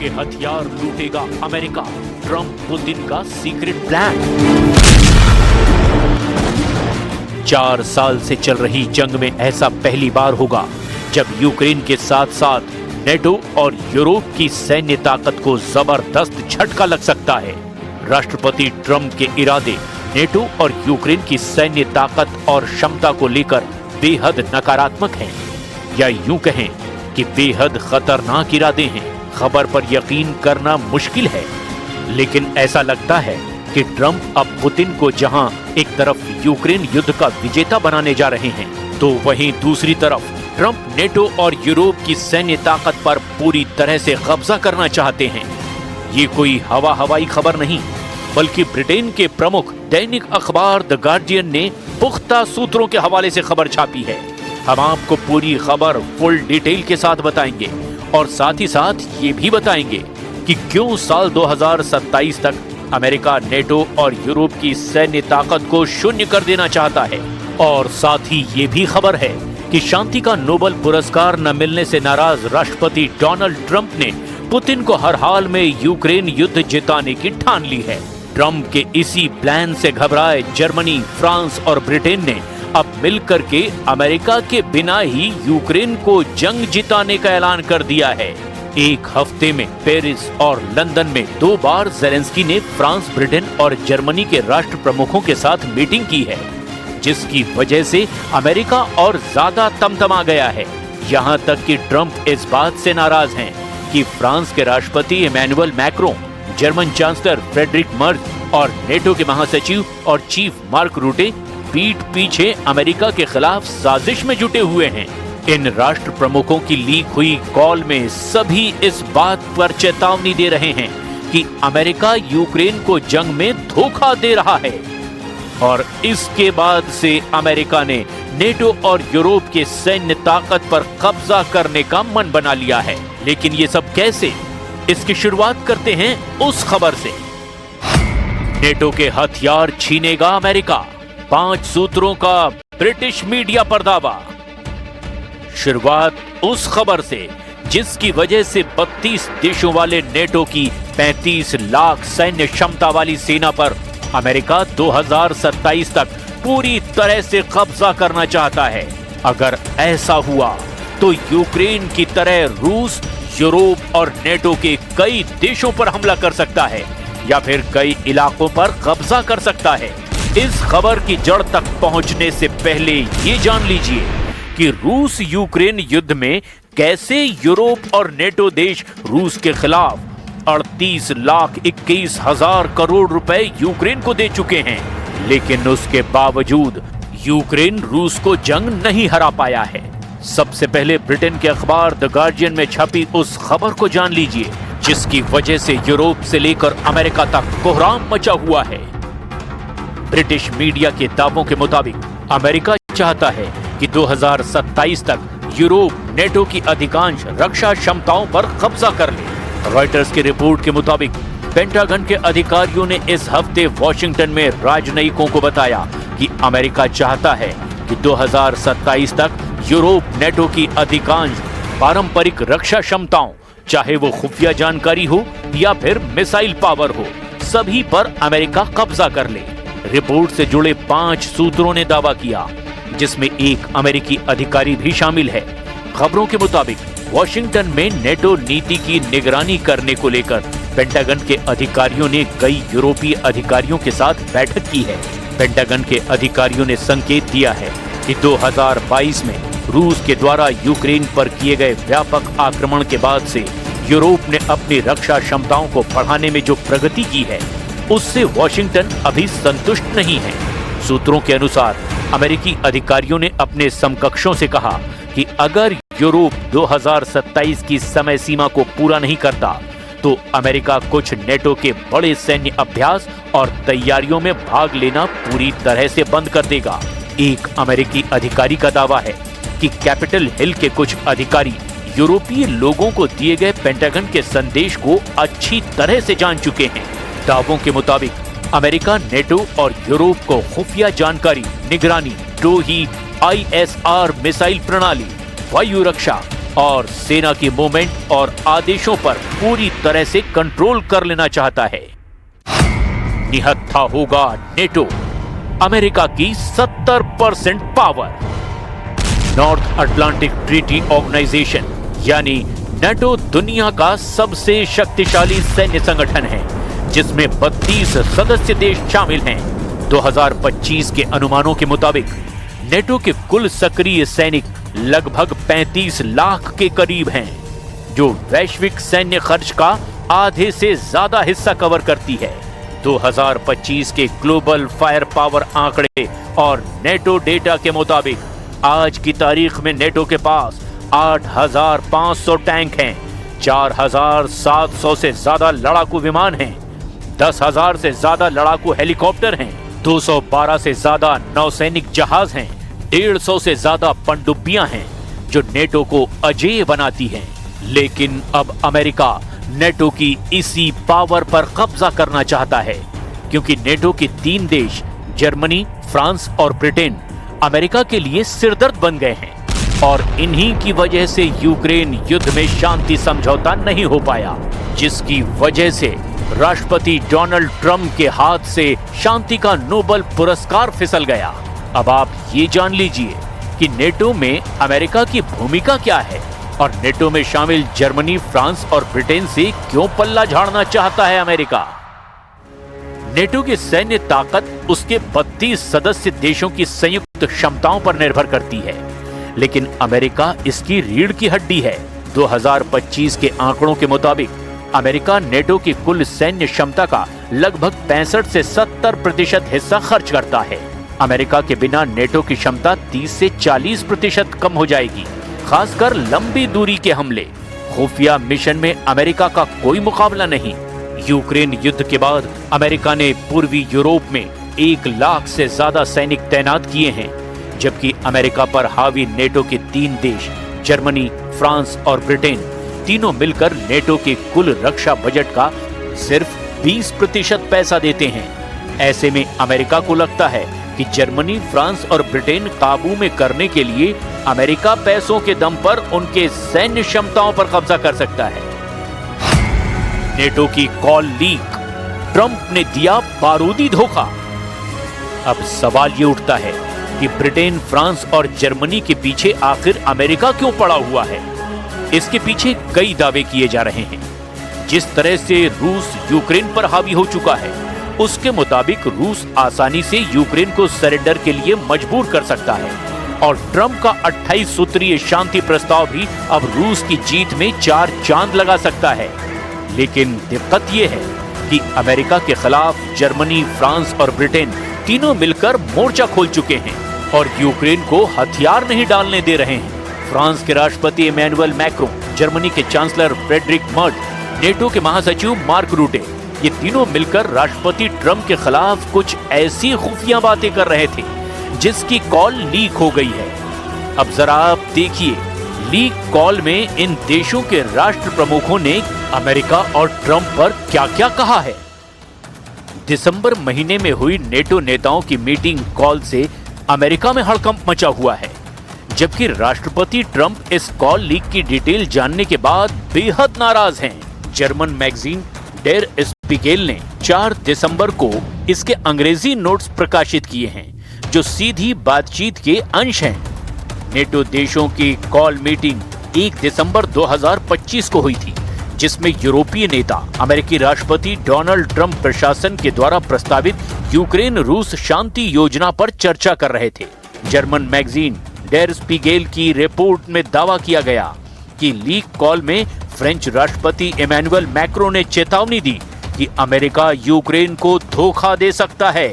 के हथियार लूटेगा America, Trump Putin का सीक्रेट प्लान। 4 साल से चल रही जंग में ऐसा पहली बार होगा जब यूक्रेन के साथ साथ नेटो और यूरोप की सैन्य ताकत को जबरदस्त झटका लग सकता है। राष्ट्रपति ट्रंप के इरादे नेटो और यूक्रेन की सैन्य ताकत और क्षमता को लेकर बेहद नकारात्मक हैं, या यूं कहें कि बेहद खतरनाक इरादे हैं। खबर पर यकीन करना मुश्किल है, लेकिन ऐसा लगता है कि ट्रंप अब पुतिन को जहां एक तरफ यूक्रेन युद्ध का विजेता बनाने जा रहे हैं, तो वहीं दूसरी तरफ ट्रंप नेटो और यूरोप की सैन्य ताकत पर पूरी तरह से कब्जा करना चाहते हैं। ये कोई हवाई खबर नहीं, बल्कि ब्रिटेन के प्रमुख दैनिक अखबार द गार्डियन ने पुख्ता सूत्रों के हवाले से खबर छापी है। हम आपको पूरी खबर फुल डिटेल के साथ बताएंगे और साथ ही साथ ये भी बताएंगे कि क्यों साल 2027 तक अमेरिका नेटो और यूरोप की सैन्य ताकत को शून्य कर देना चाहता है। और साथ ही ये भी खबर है कि शांति का नोबेल पुरस्कार न मिलने से नाराज राष्ट्रपति डोनाल्ड ट्रंप ने पुतिन को हर हाल में यूक्रेन युद्ध जिताने की ठान ली है। ट्रंप के इसी प्लान से घबराए जर्मनी, फ्रांस और ब्रिटेन ने अब मिलकर के अमेरिका के बिना ही यूक्रेन को जंग जिताने का ऐलान कर दिया है। एक हफ्ते में पेरिस और लंदन में 2 बार ज़ेलेंस्की ने फ्रांस, ब्रिटेन और जर्मनी के राष्ट्र प्रमुखों के साथ मीटिंग की है, जिसकी वजह से अमेरिका और ज्यादा तमतमा गया है। यहाँ तक कि ट्रंप इस बात से नाराज हैं कि फ्रांस के राष्ट्रपति Emmanuel Macron, German chancellor Friedrich Merz और नेटो के महासचिव और चीफ मार्क रूटे पीठ पीछे अमेरिका के खिलाफ साजिश में जुटे हुए हैं। इन राष्ट्र प्रमुखों की लीक हुई कॉल में सभी इस बात पर चेतावनी दे रहे हैं कि अमेरिका यूक्रेन को जंग में धोखा दे रहा है। और इसके बाद से अमेरिका ने नेटो और यूरोप के सैन्य ताकत पर कब्जा करने का मन बना लिया है। लेकिन ये सब कैसे? इसकी शुरुआत करते हैं उस खबर से। नेटो के हथियार छीनेगा अमेरिका, 5 सूत्रों का ब्रिटिश मीडिया पर दावा। शुरुआत उस खबर से जिसकी वजह से 32 देशों वाले नेटो की 35 लाख सैन्य क्षमता वाली सेना पर अमेरिका 2027 तक पूरी तरह से कब्जा करना चाहता है। अगर ऐसा हुआ तो यूक्रेन की तरह रूस, यूरोप और नेटो के कई देशों पर हमला कर सकता है या फिर कई इलाकों पर कब्जा कर सकता है। इस खबर की जड़ तक पहुंचने से पहले ये जान लीजिए कि रूस यूक्रेन युद्ध में कैसे यूरोप और नेटो देश रूस के खिलाफ 38,21,000 करोड़ रुपए यूक्रेन को दे चुके हैं, लेकिन उसके बावजूद यूक्रेन रूस को जंग नहीं हरा पाया है। सबसे पहले ब्रिटेन के अखबार द गार्डियन में छपी उस खबर को जान लीजिए जिसकी वजह से यूरोप से लेकर अमेरिका तक कोहराम मचा हुआ है। ब्रिटिश मीडिया के दावों के मुताबिक अमेरिका चाहता है कि 2027 तक यूरोप नेटो की अधिकांश रक्षा क्षमताओं पर कब्जा कर ले। रॉयटर्स की रिपोर्ट के मुताबिक पेंटागन के अधिकारियों ने इस हफ्ते वॉशिंगटन में राजनयिकों को बताया कि अमेरिका चाहता है कि 2027 तक यूरोप नेटो की अधिकांश पारंपरिक रक्षा क्षमताओं, चाहे वो खुफिया जानकारी हो या फिर मिसाइल पावर हो, सभी पर अमेरिका कब्जा कर ले। रिपोर्ट से जुड़े 5 सूत्रों ने दावा किया, जिसमें एक अमेरिकी अधिकारी भी शामिल है। खबरों के मुताबिक वॉशिंगटन में नेटो नीति की निगरानी करने को लेकर पेंटागन के अधिकारियों ने कई यूरोपीय अधिकारियों के साथ बैठक की है। पेंटागन के अधिकारियों ने संकेत दिया है कि 2022 में रूस के द्वारा यूक्रेन पर किए गए व्यापक आक्रमण के बाद से यूरोप ने अपनी रक्षा क्षमताओं को बढ़ाने में जो प्रगति की है, उससे वॉशिंगटन अभी संतुष्ट नहीं है। सूत्रों के अनुसार अमेरिकी अधिकारियों ने अपने समकक्षों से कहा कि अगर यूरोप 2027 की समय सीमा को पूरा नहीं करता तो अमेरिका कुछ नेटो के बड़े सैन्य अभ्यास और तैयारियों में भाग लेना पूरी तरह से बंद कर देगा। एक अमेरिकी अधिकारी का दावा है कि कैपिटल हिल के कुछ अधिकारी यूरोपीय लोगों को दिए गए पेंटागन के संदेश को अच्छी तरह से जान चुके हैं। दावों के मुताबिक अमेरिका नेटो और यूरोप को खुफिया जानकारी, निगरानी, द्रोही ISR मिसाइल प्रणाली, वायु रक्षा, और सेना की मूवमेंट और आदेशों पर पूरी तरह से कंट्रोल कर लेना चाहता है। निहत्था होगा नेटो, अमेरिका की 70% power. North Atlantic Treaty Organization यानी नेटो दुनिया का सबसे शक्तिशाली सैन्य संगठन है, जिसमें 32 सदस्य देश शामिल हैं। 2025 के अनुमानों के मुताबिक नेटो के कुल सक्रिय सैनिक लगभग 35 लाख के करीब हैं, जो वैश्विक सैन्य खर्च का आधे से ज्यादा हिस्सा कवर करती है। 2025 के ग्लोबल फायर पावर आंकड़े और नेटो डेटा के मुताबिक आज की तारीख में नेटो के पास 8,500 टैंक हैं, 4,700 से ज्यादा लड़ाकू विमान हैं, 10,000 से ज्यादा लड़ाकू हेलीकॉप्टर हैं, 212 से ज्यादा नौसैनिक जहाज हैं, 150 से ज्यादा पनडुब्बियां हैं, जो नेटो को अजेय बनाती हैं। लेकिन अब अमेरिका नेटो की इसी पावर पर कब्जा करना चाहता है, क्योंकि नेटो के 3 देश जर्मनी, फ्रांस और ब्रिटेन अमेरिका के लिए सिरदर्द बन गए हैं, और इन्हीं की वजह से यूक्रेन युद्ध में शांति समझौता नहीं हो पाया, जिसकी वजह से राष्ट्रपति डोनाल्ड ट्रंप के हाथ से शांति का नोबेल पुरस्कार फिसल गया। अब आप ये जान लीजिए कि नेटो में अमेरिका की भूमिका क्या है और नेटो में शामिल जर्मनी, फ्रांस और ब्रिटेन से क्यों पल्ला झाड़ना चाहता है अमेरिका। नेटो की सैन्य ताकत उसके 32 सदस्य देशों की संयुक्त क्षमताओं पर निर्भर करती है, लेकिन अमेरिका इसकी रीढ़ की हड्डी है। 2025 के आंकड़ों के मुताबिक अमेरिका नेटो की कुल सैन्य क्षमता का लगभग 65 से 70% हिस्सा खर्च करता है। अमेरिका के बिना नेटो की क्षमता 30 से 40% कम हो जाएगी, खासकर लंबी दूरी के हमले। खुफिया मिशन में अमेरिका का कोई मुकाबला नहीं। यूक्रेन युद्ध के बाद अमेरिका ने पूर्वी यूरोप में 1 लाख से ज्यादा सैनिक तैनात किए हैं, जबकि अमेरिका पर हावी नेटो के 3 देश जर्मनी, फ्रांस और ब्रिटेन तीनों मिलकर नेटो के कुल रक्षा बजट का सिर्फ 20% पैसा देते हैं। ऐसे में अमेरिका को लगता है कि जर्मनी, फ्रांस और ब्रिटेन काबू में करने के लिए अमेरिका पैसों के दम पर उनके सैन्य क्षमताओं पर कब्जा कर सकता है। नेटो की कॉल लीक, ट्रंप ने दिया बारूदी धोखा। अब सवाल ये उठता है कि ब्रिटेन, फ्रांस और जर्मनी के पीछे आखिर अमेरिका क्यों पड़ा हुआ है। इसके पीछे कई दावे किए जा रहे हैं। जिस तरह से रूस यूक्रेन पर हावी हो चुका है, उसके मुताबिक रूस आसानी से यूक्रेन को सरेंडर के लिए मजबूर कर सकता है, और ट्रंप का 28 सूत्रीय शांति प्रस्ताव भी अब रूस की जीत में 4 चांद लगा सकता है। लेकिन दिक्कत यह है कि अमेरिका के खिलाफ जर्मनी, फ्रांस और ब्रिटेन तीनों मिलकर मोर्चा खोल चुके हैं और यूक्रेन को हथियार नहीं डालने दे रहे हैं। फ्रांस के राष्ट्रपति इमैनुअल मैक्रों, जर्मनी के चांसलर फ्रेडरिक मर्ज, नेटो के महासचिव मार्क रूटे, ये तीनों मिलकर राष्ट्रपति ट्रंप के खिलाफ कुछ ऐसी खुफिया बातें कर रहे थे जिसकी कॉल लीक हो गई है। अब जरा आप देखिए लीक कॉल में इन देशों के राष्ट्र प्रमुखों ने अमेरिका और ट्रंप पर क्या-क्या कहा है। दिसंबर महीने में हुई नेटो नेताओं की मीटिंग कॉल से अमेरिका में हड़कंप मचा हुआ है, जबकि राष्ट्रपति ट्रंप इस कॉल लीक की डिटेल जानने के बाद बेहद नाराज हैं। जर्मन मैगजीन डेर स्पीगेल ने 4 दिसंबर को इसके अंग्रेजी नोट्स प्रकाशित किए हैं, जो सीधी बातचीत के अंश हैं। नेटो देशों की कॉल मीटिंग 1 दिसंबर 2025 को हुई थी, जिसमें यूरोपीय नेता अमेरिकी राष्ट्रपति डोनाल्ड ट्रंप प्रशासन के द्वारा प्रस्तावित यूक्रेन रूस शांति योजना पर चर्चा कर रहे थे। जर्मन मैगजीन डेर स्पीगेल की रिपोर्ट में दावा किया गया कि लीक कॉल में फ्रेंच राष्ट्रपति इमैनुअल मैक्रों ने चेतावनी दी कि अमेरिका यूक्रेन को धोखा दे सकता है,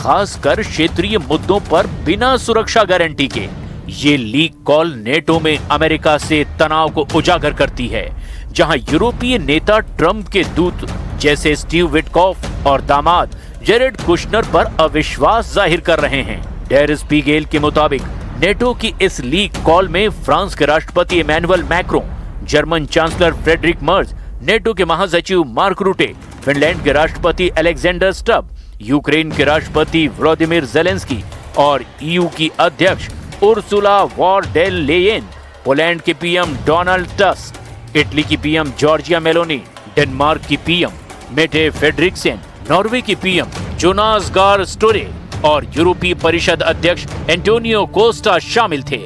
खासकर क्षेत्रीय मुद्दों पर बिना सुरक्षा गारंटी के। ये लीक कॉल नेटो में अमेरिका से तनाव को उजागर करती है, जहां यूरोपीय नेता ट्रंप के दूत जैसे स्टीव विटकॉफ और दामाद जेरेड कुशनर पर अविश्वास जाहिर कर रहे हैं। डेर स्पीगेल के मुताबिक नेटो की इस लीक कॉल में फ्रांस के राष्ट्रपति Emmanuel Macron, German chancellor Friedrich Merz, NATO के महासचिव मार्क रूटे, फिनलैंड के राष्ट्रपति अलेक्जेंडर स्टब, यूक्रेन के राष्ट्रपति व्लादिमीर ज़ेलेंस्की और ईयू की अध्यक्ष Ursula von der Leyen Poland के पीएम डोनाल्ड टस्क, इटली की पीएम जॉर्जिया मेलोनी, डेनमार्क की पीएम मेटे फेडरिक्सेन, नॉर्वे की पीएम जोनास गार स्टोरे और यूरोपीय परिषद अध्यक्ष एंटोनियो कोस्टा शामिल थे।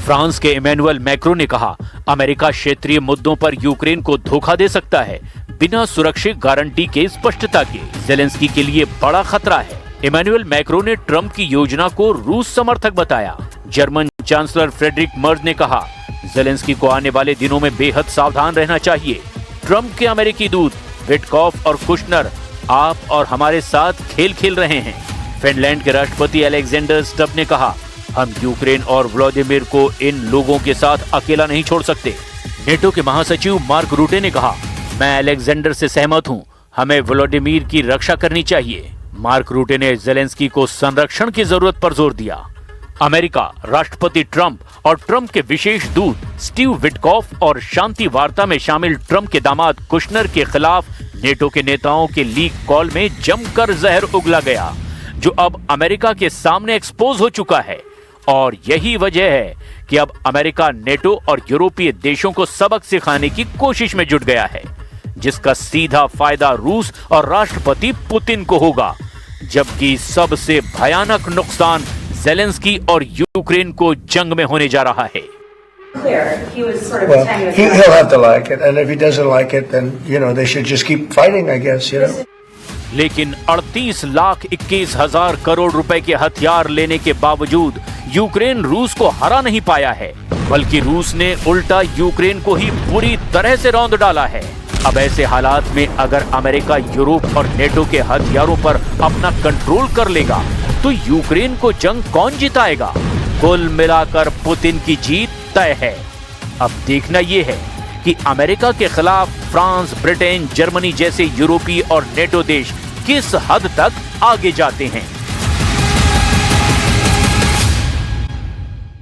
फ्रांस के इमैनुअल मैक्रों ने कहा, अमेरिका क्षेत्रीय मुद्दों पर यूक्रेन को धोखा दे सकता है बिना सुरक्षित गारंटी के स्पष्टता के। जेलेंस्की के लिए बड़ा खतरा है। इमैनुअल मैक्रों ने ट्रंप की योजना को रूस समर्थक बताया। जर्मन चांसलर फ्रेडरिक मर्ज ने कहा, जेलेंस्की को आने वाले दिनों में बेहद सावधान रहना चाहिए। ट्रंप के अमेरिकी दूत विटकॉफ और कुशनर आप और हमारे साथ खेल खेल रहे हैं। फिनलैंड के राष्ट्रपति अलेक्जेंडर स्टब ने कहा, हम यूक्रेन और व्लादिमीर को इन लोगों के साथ अकेला नहीं छोड़ सकते। नेटो के महासचिव मार्क रूटे ने कहा, मैं अलेक्जेंडर से सहमत हूं, हमें व्लादिमीर की रक्षा करनी चाहिए। मार्क रूटे ने जेलेंस्की को संरक्षण की जरूरत पर जोर दिया। अमेरिका, राष्ट्रपति ट्रंप और ट्रंप के विशेष दूत स्टीव विटकॉफ और शांति वार्ता में शामिल ट्रंप के दामाद कुशनर के खिलाफ नेटो के नेताओं के लीक कॉल में जमकर जहर उगला गया, जो अब अमेरिका के सामने एक्सपोज हो चुका है। और यही वजह है कि अब अमेरिका नेटो और यूरोपीय देशों को सबक सिखाने की कोशिश में जुट गया है, जिसका सीधा फायदा रूस और राष्ट्रपति पुतिन को होगा, जबकि सबसे भयानक नुकसान जेलेंस्की और यूक्रेन को जंग में होने जा रहा है। He'll have to like it, and if he doesn't like it, then they should just keep fighting, I guess. लेकिन 38,21,000 करोड़ रुपए के हथियार लेने के बावजूद यूक्रेन रूस को हरा नहीं पाया है, बल्कि रूस ने उल्टा यूक्रेन को ही बुरी तरह से रौंद डाला है। अब ऐसे हालात में अगर अमेरिका यूरोप और नेटो के हथियारों पर अपना कंट्रोल कर लेगा तो यूक्रेन को जंग कौन जिताएगा? कुल मिलाकर पुतिन की जीत तय है। अब देखना यह है कि अमेरिका के खिलाफ फ्रांस, ब्रिटेन, जर्मनी जैसे यूरोपीय और नेटो देश किस हद तक आगे जाते हैं।